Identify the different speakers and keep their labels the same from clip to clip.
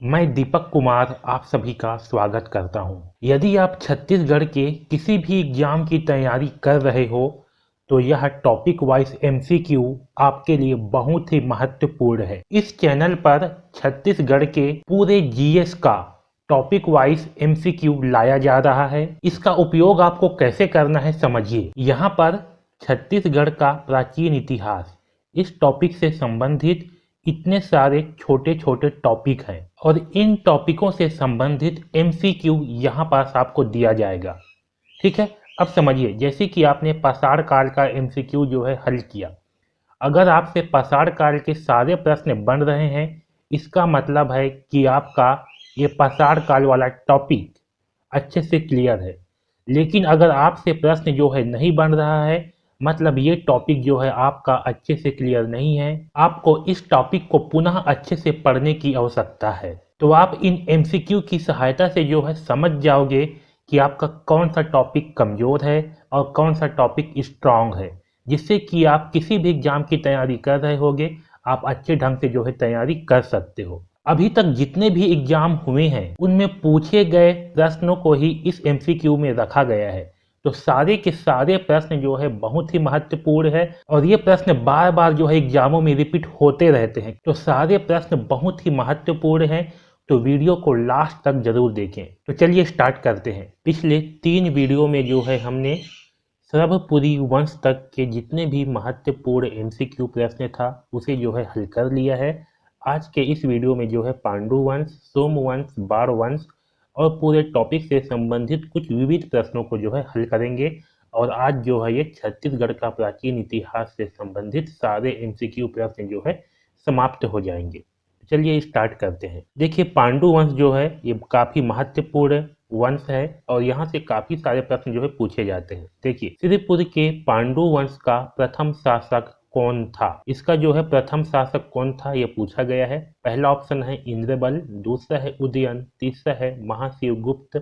Speaker 1: मैं दीपक कुमार आप सभी का स्वागत करता हूं। यदि आप छत्तीसगढ़ के किसी भी एग्जाम की तैयारी कर रहे हो तो यह टॉपिक वाइज एमसीक्यू आपके लिए बहुत ही महत्वपूर्ण है। इस चैनल पर छत्तीसगढ़ के पूरे जीएस का टॉपिक वाइज एमसीक्यू लाया जा रहा है। इसका उपयोग आपको कैसे करना है समझिए। यहाँ पर छत्तीसगढ़ का प्राचीन इतिहास, इस टॉपिक से संबंधित इतने सारे छोटे छोटे टॉपिक हैं और इन टॉपिकों से संबंधित एमसीक्यू यहाँ पास आपको दिया जाएगा। ठीक है, अब समझिए। जैसे कि आपने पाषाण काल का एमसीक्यू जो है हल किया, अगर आपसे पाषाण काल के सारे प्रश्न बन रहे हैं, इसका मतलब है कि आपका ये पाषाण काल वाला टॉपिक अच्छे से क्लियर है। लेकिन अगर आपसे प्रश्न जो है नहीं बन रहा है, मतलब ये टॉपिक जो है आपका अच्छे से क्लियर नहीं है, आपको इस टॉपिक को पुनः अच्छे से पढ़ने की आवश्यकता है। तो आप इन एमसीक्यू की सहायता से जो है समझ जाओगे कि आपका कौन सा टॉपिक कमजोर है और कौन सा टॉपिक स्ट्रांग है, जिससे कि आप किसी भी एग्जाम की तैयारी कर रहे होगे, आप अच्छे ढंग से जो है तैयारी कर सकते हो। अभी तक जितने भी एग्जाम हुए हैं उनमें पूछे गए प्रश्नों को ही इस एमसीक्यू में रखा गया है। तो सारे के सारे प्रश्न जो है बहुत ही महत्वपूर्ण है और ये प्रश्न बार बार जो है एग्जामों में रिपीट होते रहते हैं। तो सारे प्रश्न बहुत ही महत्वपूर्ण हैं, तो वीडियो को लास्ट तक जरूर देखें। तो चलिए स्टार्ट करते हैं। पिछले 3 वीडियो में जो है हमने सर्वपुरी वंश तक के जितने भी महत्वपूर्ण एमसीक्यू प्रश्न था उसे जो है हल कर लिया है। आज के इस वीडियो में जो है पांडु वंश, सोमवंश, बाण वंश और पूरे टॉपिक से संबंधित कुछ विविध प्रश्नों को जो है हल करेंगे। और आज जो है ये छत्तीसगढ़ का प्राचीन इतिहास से संबंधित सारे एमसीक्यू प्रश्न जो है समाप्त हो जाएंगे। चलिए स्टार्ट करते हैं। देखिए, पांडु वंश जो है ये काफी महत्वपूर्ण वंश है और यहाँ से काफी सारे प्रश्न जो है पूछे जाते हैं। देखिए, श्रीपुर के पांडु वंश का प्रथम शासक कौन था? इसका जो है प्रथम शासक कौन था ये पूछा गया है। पहला ऑप्शन है इंद्रबल, दूसरा है उदयन, तीसरा है महाशिवगुप्त,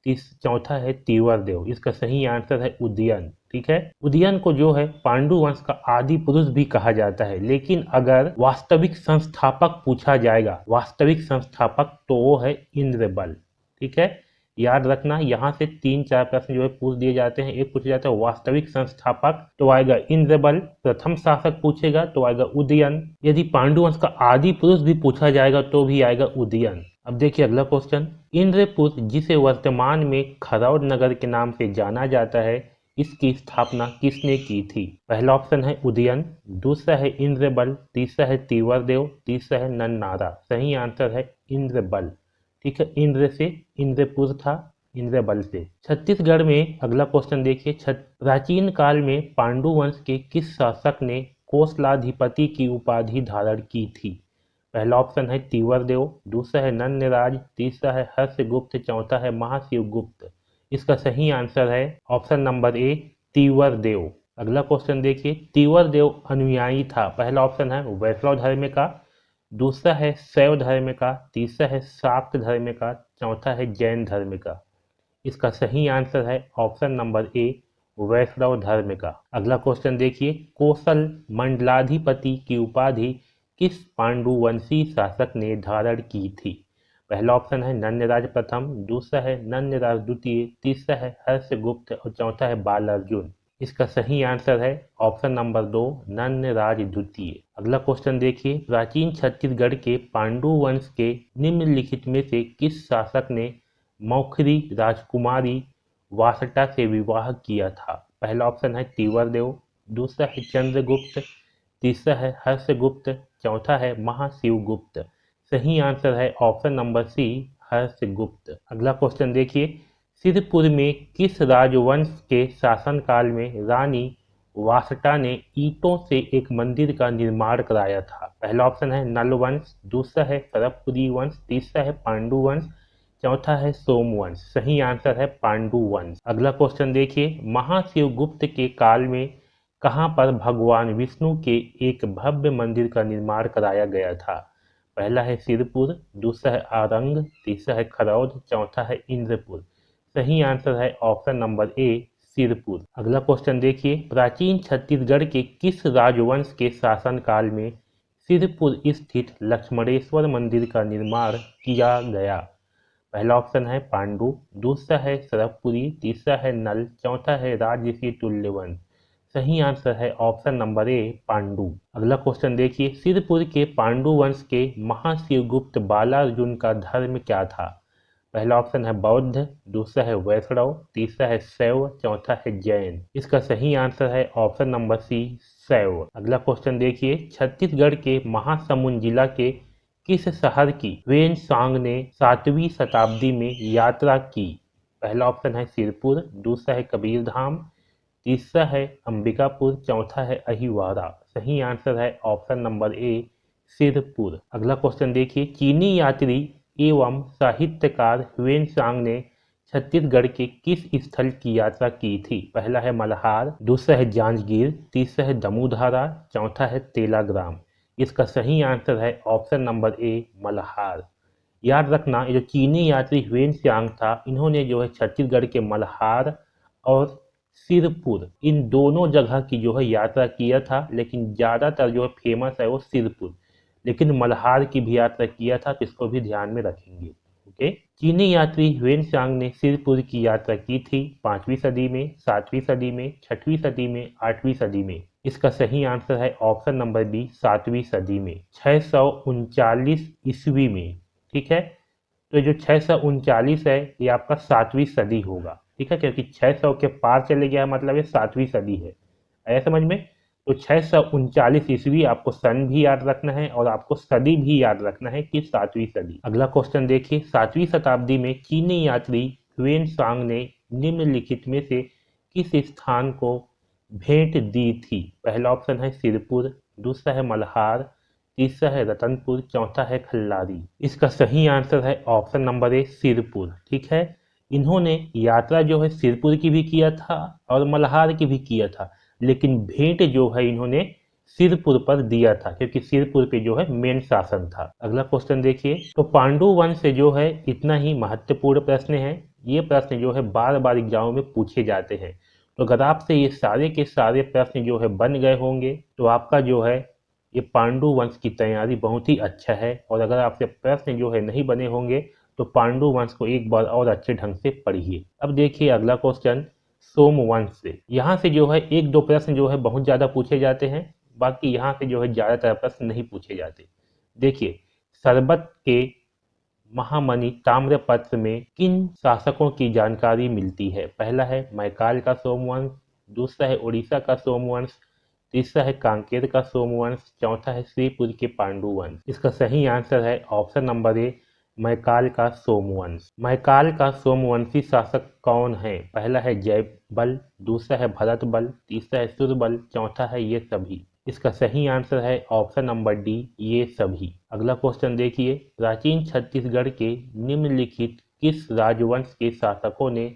Speaker 1: चौथा है तीवरदेव। इसका सही आंसर है उदयन। ठीक है, उदयन को जो है पांडु वंश का आदि पुरुष भी कहा जाता है, लेकिन अगर वास्तविक संस्थापक पूछा जाएगा, वास्तविक संस्थापक, तो वो है इंद्रबल। ठीक है, याद रखना, यहाँ से 3-4 प्रश्न जो है पूछ दिए जाते हैं। एक पूछा जाता है वास्तविक संस्थापक, तो आएगा इंद्रबल। प्रथम शासक पूछेगा तो आएगा उदयन। यदि पांडुवंश का आदि पुरुष भी पूछा जाएगा तो भी आएगा उदयन। अब देखिए अगला क्वेश्चन। इंद्रपुर, जिसे वर्तमान में खरौड नगर के नाम से जाना जाता है, इसकी स्थापना किसने की थी? पहला ऑप्शन है उदयन, दूसरा है इंद्रबल, तीसरा है तीवरदेव, तीसरा है नन्नारा। सही आंसर है इंद्रबल। ठीक है, इंद्र से इंद्रपुर था, इंद्रबल से। छत्तीसगढ़ में अगला क्वेश्चन देखिए। प्राचीन काल में पांडु वंश के किस शासक ने कोसलाधिपति की उपाधि धारण की थी? पहला ऑप्शन है तीवरदेव, दूसरा है नन्नराज, तीसरा है हर्षगुप्त, चौथा है महाशिवगुप्त। इसका सही आंसर है ऑप्शन नंबर ए, तीवरदेव। अगला क्वेश्चन देखिए। तीवरदेव अनुयायी था। पहला ऑप्शन है वैष्णव धर्म का, दूसरा है शैव धर्म का, तीसरा है शाक्त धर्म का, चौथा है जैन धर्म का। इसका सही आंसर है ऑप्शन नंबर ए, वैष्णव धर्म का। अगला क्वेश्चन देखिए। कोसल मंडलाधिपति की उपाधि किस पांडुवंशी शासक ने धारण की थी? पहला ऑप्शन है नन्नराज प्रथम, दूसरा है नन्नराज द्वितीय, तीसरा है हर्षगुप्त और चौथा है बाल अर्जुन। इसका सही आंसर है ऑप्शन नंबर 2, नन्नराज द्वितीय। अगला क्वेश्चन देखिए। प्राचीन छत्तीसगढ़ के पांडु वंश के निम्नलिखित में से किस शासक ने मौखरी राजकुमारी वासटा से विवाह किया था? पहला ऑप्शन है तीवरदेव, दूसरा है चंद्रगुप्त, तीसरा है हर्षगुप्त, चौथा है महाशिवगुप्त। सही आंसर है ऑप्शन नंबर सी, हर्षगुप्त। अगला क्वेश्चन देखिए। सिद्धपुर में किस राजवंश के शासनकाल में रानी वासटा ने ईंटों से एक मंदिर का निर्माण कराया था? पहला ऑप्शन है नलवंश, दूसरा है सरपपुरी वंश, तीसरा है पांडु वंश, चौथा है सोमवंश। सही आंसर है पांडु वंश। अगला क्वेश्चन देखिए। महाशिवगुप्त के काल में कहाँ पर भगवान विष्णु के एक भव्य मंदिर का निर्माण कराया गया था? पहला है सिरपुर, दूसरा है आरंग, तीसरा है खरौद, चौथा है इंद्रपुर। सही आंसर है ऑप्शन नंबर ए, सिरपुर। अगला क्वेश्चन देखिए। प्राचीन छत्तीसगढ़ के किस राजवंश के शासनकाल में सिरपुर स्थित लक्ष्मणेश्वर मंदिर का निर्माण किया गया? पहला ऑप्शन है पांडु, दूसरा है सरभपुरी, तीसरा है नल, चौथा है राजऋषि तुल्यवन। सही आंसर है ऑप्शन नंबर ए पांडु। अगला क्वेश्चन देखिए, सिरपुर के पांडु वंश के महाशिवगुप्त बालार्जुन का धर्म क्या था? पहला ऑप्शन है बौद्ध, दूसरा है वैष्णव, तीसरा है शैव, चौथा है जैन। इसका सही आंसर है ऑप्शन नंबर सी शैव। अगला क्वेश्चन देखिए, छत्तीसगढ़ के महासमुंद जिला के किस शहर की ह्वेन-सांग ने 7वीं शताब्दी में यात्रा की? पहला ऑप्शन है सिरपुर, दूसरा है कबीरधाम, तीसरा है अंबिकापुर, चौथा है अहिवारा। सही आंसर है ऑप्शन नंबर ए सिरपुर। अगला क्वेश्चन देखिए, चीनी यात्री एवं साहित्यकार ह्वेन-सांग ने छत्तीसगढ़ के किस स्थल की यात्रा की थी? पहला है मल्हार, दूसरा है जांजगीर, तीसरा है दमूधारा, चौथा है तेलाग्राम। इसका सही आंसर है ऑप्शन नंबर ए मल्हार। याद रखना, ये जो चीनी यात्री ह्वेन-सांग था, इन्होंने जो है छत्तीसगढ़ के मल्हार और सिरपुर इन दोनों जगह की जो है यात्रा किया था, लेकिन ज़्यादातर जो है फेमस है वो सिरपुर, लेकिन मल्हार की भी यात्रा किया था, तो इसको भी ध्यान में रखेंगे। ओके, चीनी यात्री ह्वेन-सांग ने सिरपुर की यात्रा की थी 5वीं सदी में, 7वीं सदी में, 6वीं सदी में, 8वीं सदी में। इसका सही आंसर है ऑप्शन नंबर बी 7वीं सदी में, 639 ईस्वी में। ठीक है, तो जो 639 है ये आपका 7वीं सदी होगा। ठीक है, क्योंकि 600 के पार चले गया मतलब ये 7वीं सदी है। आया समझ में? तो 639 ईस्वी आपको सन भी याद रखना है और आपको सदी भी याद रखना है कि 7वीं सदी। अगला क्वेश्चन देखिए, 7वीं शताब्दी में चीनी यात्री ह्वेन-सांग ने निम्नलिखित में से किस स्थान को भेंट दी थी? पहला ऑप्शन है सिरपुर, दूसरा है मल्हार, तीसरा है रतनपुर, चौथा है खल्लारी। इसका सही आंसर है ऑप्शन नंबर ए सिरपुर। ठीक है, इन्होंने यात्रा जो है सिरपुर की भी किया था और मल्हार की भी किया था, लेकिन भेंट जो है इन्होंने सिरपुर पर दिया था, क्योंकि सिरपुर पे जो है मेन शासन था। अगला क्वेश्चन देखिए, तो पांडु वंश से जो है इतना ही महत्वपूर्ण प्रश्न है। ये प्रश्न जो है बार बार एग्जाम में पूछे जाते हैं, तो अगर आपसे ये सारे के सारे प्रश्न जो है बन गए होंगे तो आपका जो है ये पांडु वंश की तैयारी बहुत ही अच्छा है। और अगर आपसे प्रश्न जो है नहीं बने होंगे तो पांडु वंश को एक बार और अच्छे ढंग से पढ़िए। अब देखिए अगला क्वेश्चन सोमवंश से। यहाँ से जो है एक दो प्रश्न जो है बहुत ज़्यादा पूछे जाते हैं, बाकी यहाँ से जो है ज़्यादातर प्रश्न नहीं पूछे जाते। देखिए, सरबत के महामणि ताम्रपत्र में किन शासकों की जानकारी मिलती है? पहला है मैकाल का सोमवंश, दूसरा है उड़ीसा का सोमवंश, तीसरा है कांकेर का सोमवंश, चौथा है श्रीपुर के पांडु वंश। इसका सही आंसर है ऑप्शन नंबर ए मैकाल का सोमवंश। मैकाल का सोमवंशी शासक कौन है? पहला है जयबल, दूसरा है भरत बल, तीसरा है सुरबल, चौथा है ये सभी। इसका सही आंसर है ऑप्शन नंबर डी ये सभी। अगला क्वेश्चन देखिए, प्राचीन छत्तीसगढ़ के निम्नलिखित किस राजवंश के शासकों ने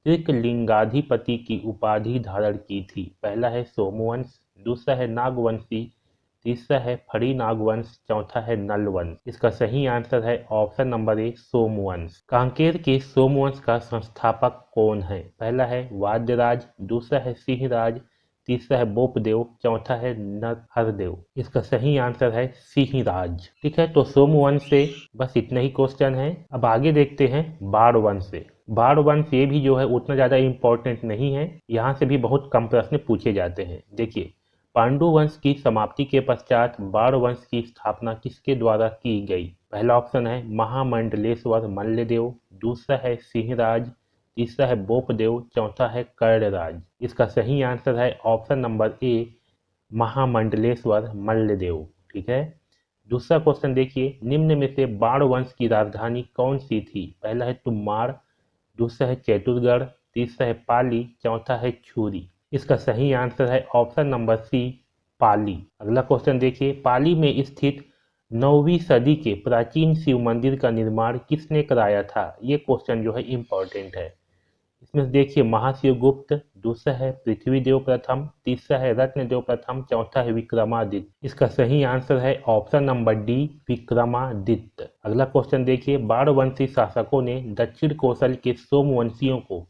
Speaker 1: त्रिकलिंगाधिपति की उपाधि धारण की थी? पहला है सोमवंश, दूसरा है नागवंशी, तीसरा है फड़ी नागवंश, चौथा है नलवंश। इसका सही आंसर है ऑप्शन नंबर ए सोमवंश। कांकेर के सोमवंश का संस्थापक कौन है? पहला है वाद्यराज, दूसरा है सिंहराज, तीसरा है बोपदेव, चौथा है नरहरदेव। इसका सही आंसर है सिंहराज। ठीक है, तो सोमवंश से बस इतना ही क्वेश्चन है। अब आगे देखते हैं बाण वंश से। बाण वंश ये भी जो है उतना ज़्यादा इम्पोर्टेंट नहीं है, यहाँ से भी बहुत कम प्रश्न पूछे जाते हैं। देखिए, पांडु वंश की समाप्ति के पश्चात बाण वंश की स्थापना किसके द्वारा की गई? पहला ऑप्शन है महामंडलेश्वर मल्लदेव, दूसरा है सिंहराज, तीसरा है बोपदेव, चौथा है कर्णराज। इसका सही आंसर है ऑप्शन नंबर ए महामंडलेश्वर मल्लदेव। ठीक है, दूसरा क्वेश्चन देखिए, निम्न में से बाण वंश की राजधानी कौन सी थी? पहला है तुम्माड़, दूसरा है चैतुरगढ़, तीसरा है पाली, चौथा है छुरी। इसका सही आंसर है ऑप्शन नंबर सी पाली। अगला क्वेश्चन देखिए, पाली में स्थित 9वीं सदी के प्राचीन शिव मंदिर का निर्माण किसने कराया था? ये क्वेश्चन जो है इम्पोर्टेंट है। इसमें देखिए, महाशिवगुप्त, दूसरा है पृथ्वीदेव प्रथम, तीसरा है रत्नदेव प्रथम, चौथा है विक्रमादित्य। इसका सही आंसर है ऑप्शन नंबर डी विक्रमादित्य। अगला क्वेश्चन देखिए, बाणवंशी शासकों ने दक्षिण कोसल के सोमवंशियों को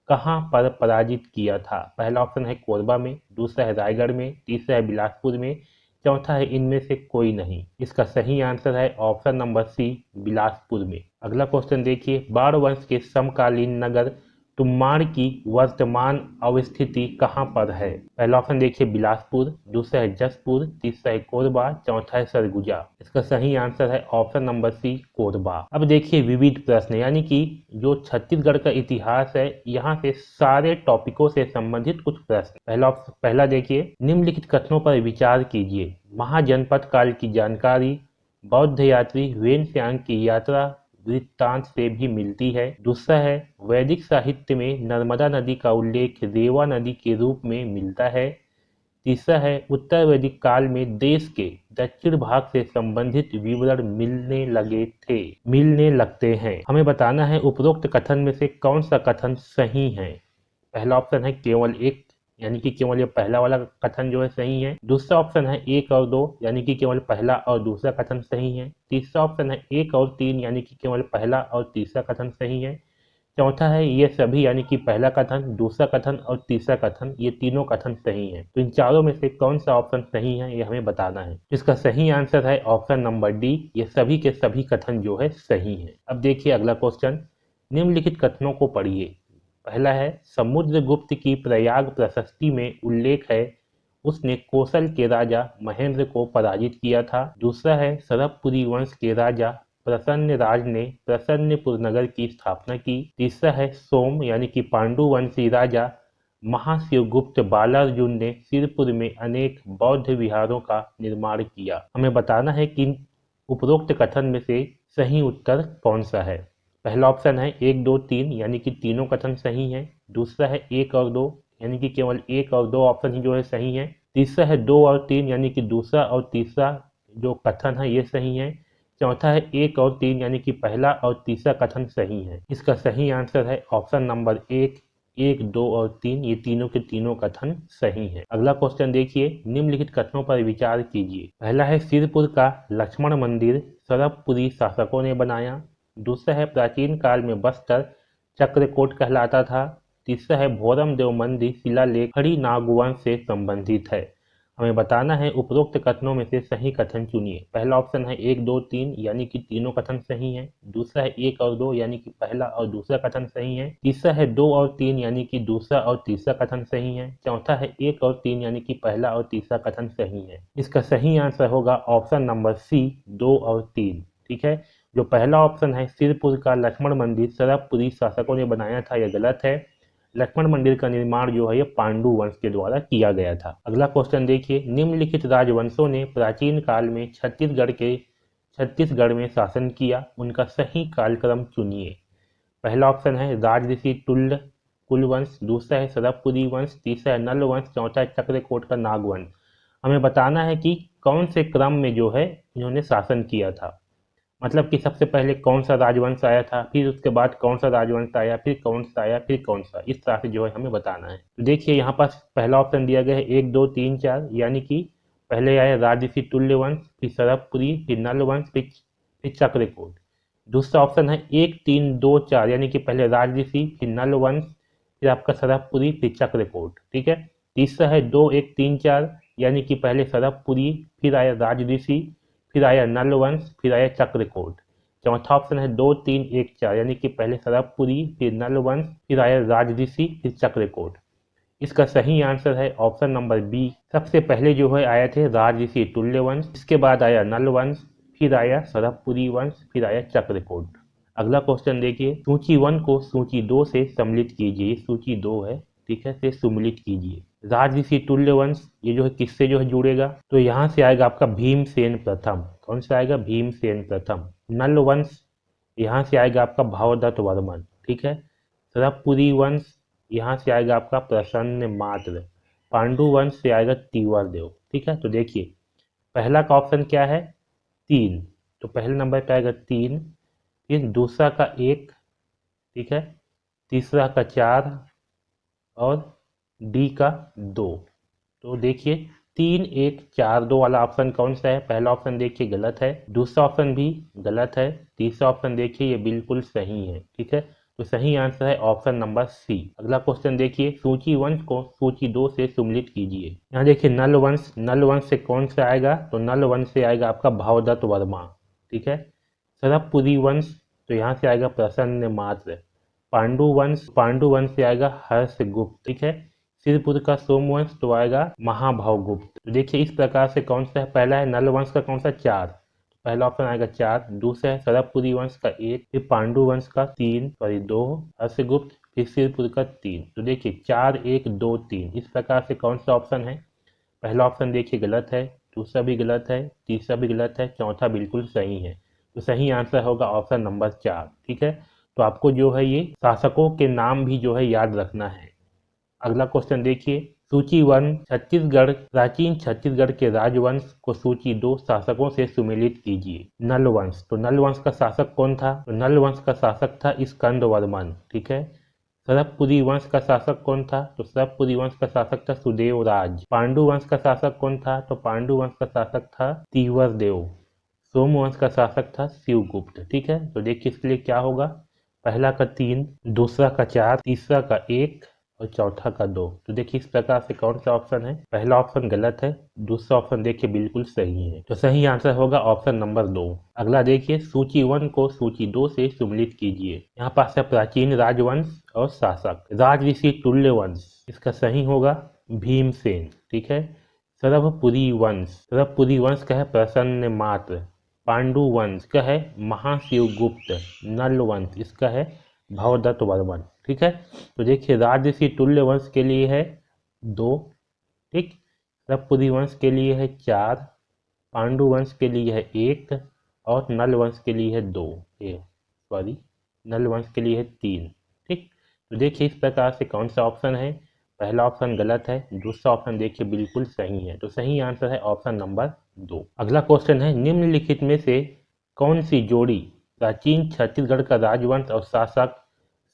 Speaker 1: कहाँ पर पराजित किया था? पहला ऑप्शन है कोरबा में, दूसरा है रायगढ़ में, तीसरा है बिलासपुर में, चौथा है इनमें से कोई नहीं। इसका सही आंसर है ऑप्शन नंबर सी, बिलासपुर में। अगला क्वेश्चन देखिए, बाण वंश के समकालीन नगर तुम्बाड़ की वर्तमान अवस्थिति कहाँ पर है? पहला ऑप्शन देखिए बिलासपुर, दूसरा है जसपुर, तीसरा है कोरबा, चौथा है सरगुजा। इसका सही आंसर है ऑप्शन नंबर सी, कोरबा। अब देखिए विविध प्रश्न, यानी कि जो छत्तीसगढ़ का इतिहास है यहाँ से सारे टॉपिकों से संबंधित कुछ प्रश्न। पहला देखिए, निम्नलिखित कथनों पर विचार कीजिए। महाजनपद काल की जानकारी बौद्ध यात्री वेनस्यांग की यात्रा वृत्तांत से भी मिलती है। दूसरा है, वैदिक साहित्य में नर्मदा नदी का उल्लेख रेवा नदी के रूप में मिलता है। तीसरा है, उत्तर वैदिक काल में देश के दक्षिण भाग से संबंधित विवरण मिलने लगते हैं। हमें बताना है उपरोक्त कथन में से कौन सा कथन सही है। पहला ऑप्शन है केवल एक, यानी कि केवल ये पहला वाला कथन जो है सही है। दूसरा ऑप्शन है एक और दो, यानी कि केवल पहला और दूसरा कथन सही है। तीसरा ऑप्शन है एक और तीन, यानी कि केवल पहला और तीसरा कथन सही है। चौथा है ये सभी, यानी कि पहला कथन, दूसरा कथन और तीसरा कथन, ये तीनों कथन सही हैं। तो इन चारों में से कौन सा ऑप्शन सही है ये हमें बताना है। इसका सही आंसर है ऑप्शन नंबर डी, ये सभी के सभी कथन जो है सही है। अब देखिए अगला क्वेश्चन, निम्नलिखित कथनों को पढ़िए। पहला है, समुद्रगुप्त की प्रयाग प्रशस्ति में उल्लेख है उसने कौशल के राजा महेंद्र को पराजित किया था। दूसरा है, सरभपुरी वंश के राजा प्रसन्न राज ने प्रसन्नपुर नगर की स्थापना की। तीसरा है, सोम यानी कि पांडु वंशी राजा महाशिवगुप्त बालार्जुन ने सिरपुर में अनेक बौद्ध विहारों का निर्माण किया। हमें बताना है कि उपरोक्त कथन में से सही उत्तर कौन सा है। पहला ऑप्शन है एक दो तीन, यानी कि तीनों कथन सही है। दूसरा है एक और दो, यानी कि केवल एक और दो ऑप्शन ही जो है सही है। तीसरा है दो और तीन, यानी कि दूसरा और तीसरा जो कथन है ये सही है। चौथा है एक और तीन, यानी कि पहला और तीसरा कथन सही है। इसका सही आंसर है ऑप्शन नंबर एक, एक दो और तीन, ये तीनों के तीनों कथन सही है। अगला क्वेश्चन देखिए, निम्नलिखित कथनों पर विचार कीजिए। पहला है, सिरपुर का लक्ष्मण मंदिर सरभपुरी शासकों ने बनाया। दूसरा है, प्राचीन काल में बस्तर चक्रकोट कहलाता था। तीसरा है, भोरम देव मंदिर शिलालेख खड़ी नागवंश से संबंधित है। हमें बताना है उपरोक्त कथनों में से सही कथन चुनिए। पहला ऑप्शन है एक दो तीन, यानी कि तीनों कथन सही है। दूसरा है एक और दो, यानी कि पहला और दूसरा कथन सही है। तीसरा है दो और तीन, यानी कि दूसरा और तीसरा कथन सही है। चौथा है एक और तीन, यानी कि पहला और तीसरा कथन सही है। इसका सही आंसर होगा ऑप्शन नंबर सी, दो और तीन। ठीक है, जो पहला ऑप्शन है सिरपुर का लक्ष्मण मंदिर सरभपुरी शासकों ने बनाया था, यह गलत है। लक्ष्मण मंदिर का निर्माण जो है ये पांडु वंश के द्वारा किया गया था। अगला क्वेश्चन देखिए, निम्नलिखित राजवंशों ने प्राचीन काल में छत्तीसगढ़ में शासन किया, उनका सही कालक्रम चुनिए। पहला ऑप्शन है राजऋषि टुल्ल कुलवंश, दूसरा है सरभपुरी वंश, तीसरा है नल वंश, चौथा है चक्रकोट का नागवंश। हमें बताना है कि कौन से क्रम में जो है इन्होंने शासन किया था, मतलब कि सबसे पहले कौन सा राजवंश आया था, फिर उसके बाद कौन सा राजवंश आया, फिर कौन सा आया, फिर कौन सा, इस तरह से जो है हमें बताना है। तो देखिए यहाँ पास पहला ऑप्शन दिया गया है एक दो तीन चार, यानी कि पहले आया राजऋषि तुल्य वंश, फिर सरभपुरी, फिर नल वंश, फिर चक्रकोट। दूसरा ऑप्शन है एक तीन दो चार, यानी कि पहले राजऋषि, फिर नल वंश, फिर आपका सरभपुरी, फिर चक्रकोट। ठीक है, तीसरा है दो एक तीन चार, यानी कि पहले सरभपुरी, फिर आया राजऋषि, फिर आया नल वंश, फिर आया चक्रकोट। चौथा ऑप्शन है दो तीन एक चार, यानी कि पहले सरभपुरी, फिर नल वंश, फिर आया राजऋषि, फिर चक्रकोट। इसका सही आंसर है ऑप्शन नंबर बी, सबसे पहले जो है आए थे राजऋषि तुल्य वंश, इसके बाद आया नल वंश, फिर आया सरभपुरी वंश, फिर आया चक्रकोट। अगला क्वेश्चन देखिए, सूची 1 को सूची 2 से सम्मिलित कीजिए। सूची 2 है, ठीक है, से सम्मिलित कीजिए। राजऋषि तुल्य वंश ये जो है किससे जो है जुड़ेगा, तो यहाँ से आएगा आपका भीमसेन प्रथम। कौन सा आएगा, भीमसेन प्रथम। नल वंश यहाँ से आएगा आपका भवदत्त वर्मन। ठीक है, सरभपुरी वंश यहाँ से आएगा आपका प्रसन्न मात्र। पांडु वंश से आएगा तीवरदेव। ठीक है, तो देखिए पहला का ऑप्शन क्या है, तीन, तो पहले नंबर पे आएगा तीन, फिर दूसरा का एक, ठीक है, तीसरा का चार और डी का दो। तो देखिए तीन एक चार दो वाला ऑप्शन कौन सा है, पहला ऑप्शन देखिए गलत है, दूसरा ऑप्शन भी गलत है, तीसरा ऑप्शन देखिए ये बिल्कुल सही है। ठीक है, तो सही आंसर है ऑप्शन नंबर सी। अगला क्वेश्चन देखिए, सूची वंश को सूची 2 से सम्मिलित कीजिए। यहाँ देखिए नल वंश, नल वंश से कौन सा आएगा, तो नल वंश से आएगा आपका भावदत्त वर्मा, ठीक है। सरभपुरी वंश, तो यहाँ से आएगा प्रसन्न मात्र। पांडु वंश से आएगा हर्षगुप्त, ठीक है। सिरपुर का सोमवंश तो आएगा महाभावगुप्त। तो देखिए इस प्रकार से कौन सा है, पहला है नल वंश का कौन सा, 4, पहला ऑप्शन आएगा 4, दूसरा है सरभपुरी वंश का 1, फिर पांडु वंश का 3 सॉरी 2, हर्षगुप्त, फिर सिरपुर का 3। तो देखिए 4 1 2 3 इस प्रकार से कौन सा ऑप्शन है, पहला ऑप्शन देखिए गलत है, दूसरा भी गलत है, तीसरा भी गलत है, चौथा बिल्कुल सही है। तो सही आंसर होगा ऑप्शन नंबर 4, ठीक है। तो आपको जो है ये शासकों के नाम भी जो है याद रखना है। अगला क्वेश्चन देखिए, सूची 1 छत्तीसगढ़, प्राचीन छत्तीसगढ़ के राजवंश को सूची 2 शासकों से सुमेलित कीजिए। नल वंश, तो नल वंश का शासक कौन था, तो नल वंश का शासक था स्कंदवर्मन, ठीक है। सरभपुरी वंश का शासक कौन था, तो सरभपुरी वंश का शासक था सुदेवराज। पांडु वंश का शासक कौन था, तो पांडु वंश का शासक था तीवरदेव। सोमवंश का शासक था शिवगुप्त, ठीक है। तो देखिए इसके लिए क्या होगा, पहला का 3, दूसरा का 4, तीसरा का 1 और चौथा का 2। तो देखिए इस प्रकार से कौन सा ऑप्शन है, पहला ऑप्शन गलत है, दूसरा ऑप्शन देखिए बिल्कुल सही है। तो सही आंसर होगा ऑप्शन नंबर 2। अगला देखिए, सूची 1 को सूची 2 से सम्मिलित कीजिए। यहाँ पास है प्राचीन राजवंश और शासक। राज ऋषि तुल्य वंश, इसका सही होगा भीमसेन, ठीक है। सरभपुरी वंश का है प्रसन्न मात्र। पांडु वंश का है महाशिवगुप्त। नल वंश इसका है भवदत्त वर्मन, ठीक है। तो देखिए राजऋषि तुल्य वंश के लिए है 2, ठीक। सरभपुरी वंश के लिए है 4, पांडु वंश के लिए है 1 और नल वंश के लिए है 2, नल वंश के लिए है 3, ठीक। तो देखिए इस प्रकार से कौन सा ऑप्शन है, पहला ऑप्शन गलत है, दूसरा ऑप्शन देखिए बिल्कुल सही है। तो सही आंसर है ऑप्शन नंबर 2। अगला क्वेश्चन है, निम्नलिखित में से कौन सी जोड़ी प्राचीन छत्तीसगढ़ का राजवंश और शासक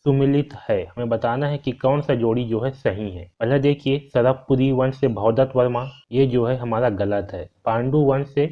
Speaker 1: सुमिलित है। हमें बताना है कि कौन सा जोड़ी जो है सही है। पहले देखिए सरभपुरी वंश से भवदत्त वर्मा, ये जो है हमारा गलत है। पांडु वंश से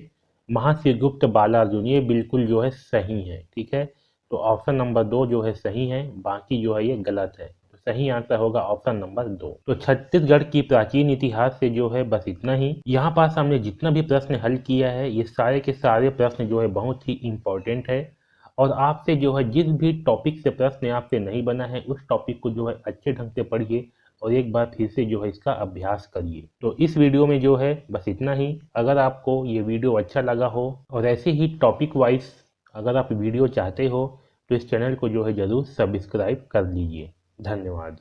Speaker 1: महाशिवगुप्त बालार्जुन, ये बिल्कुल जो है सही है, ठीक है। तो ऑप्शन नंबर 2 जो है सही है, बाकी जो है ये गलत है। तो सही आंसर होगा ऑप्शन नंबर 2। तो छत्तीसगढ़ की प्राचीन इतिहास से जो है बस इतना ही। यहाँ पास हमने जितना भी प्रश्न हल किया है, ये सारे के सारे प्रश्न जो है बहुत ही इंपॉर्टेंट है। और आपसे जो है जिस भी टॉपिक से प्रश्न आपसे नहीं बना है, उस टॉपिक को जो है अच्छे ढंग से पढ़िए और एक बार फिर से जो है इसका अभ्यास करिए। तो इस वीडियो में जो है बस इतना ही। अगर आपको ये वीडियो अच्छा लगा हो और ऐसे ही टॉपिक वाइज अगर आप वीडियो चाहते हो, तो इस चैनल को जो है ज़रूर सब्सक्राइब कर लीजिए। धन्यवाद।